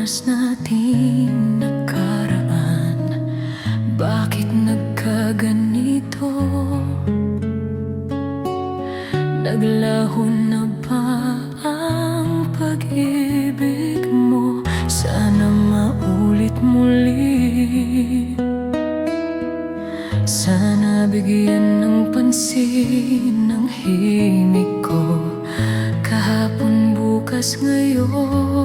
oras natin nakaraan, bakit nagkaganito? Naglaho na ba ang pag-ibig mo? Sana maulit muli. Sana bigyan ng pansin ng himig ko, kahapon, bukas, ngayon.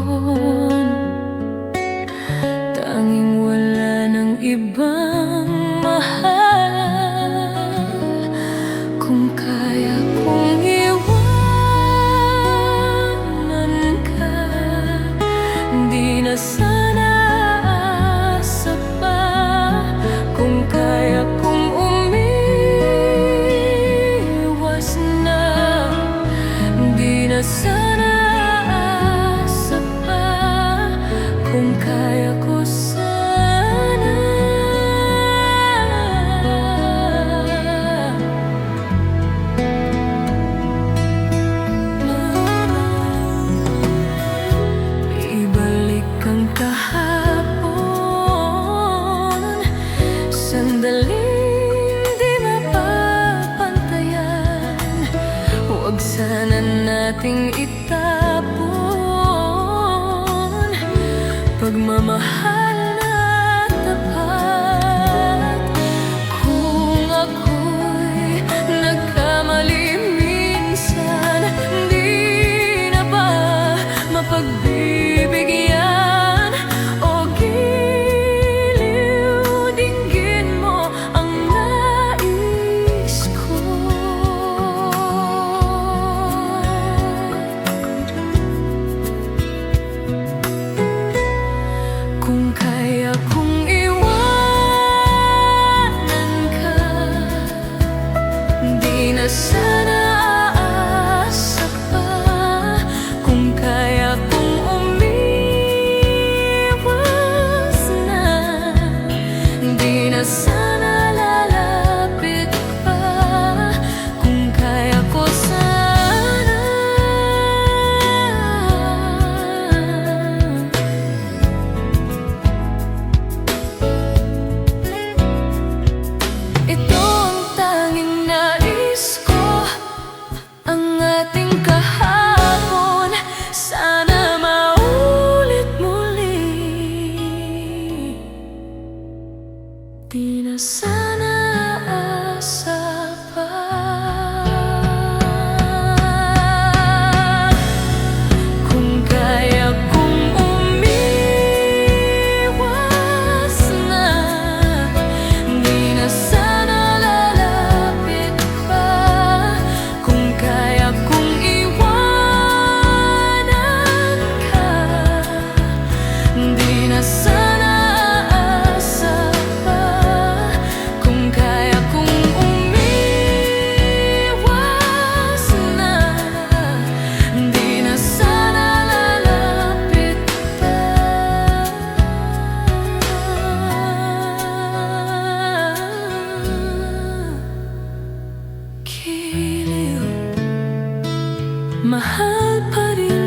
Tanging wala ng ibang mahal. Kung kaya kong iwanan ka, di na sana asa pa. Kung kaya kong umiwas na, di na sana asa pa. Kung kaya ko sana, ibalik ang kahapon, sandaling di mapapantayan. Huwag sana nating itapon pagmamahal na tapat. Kung ako'y nagkamali minsan, di na ba mapagbibigyan? O giliw, dinggin mo ang nais ko. Kung kaya kong iwanan ka, di na sana aasa pa. Kung kaya kong umiwas na, di na sana lalapit pa. Kung kaya ko sana, ito ang tanging nais ko, ang ating kahapon, sana maulit muli. Di na sana asa pa. Kung kaya kong umiwas na, di na sana lalapit pa. Kung kaya kong iwanan ka, di na sana asa pa. Kung kaya kong umiwas na, di na sana lalapit pa. Giliw, mahal pa rin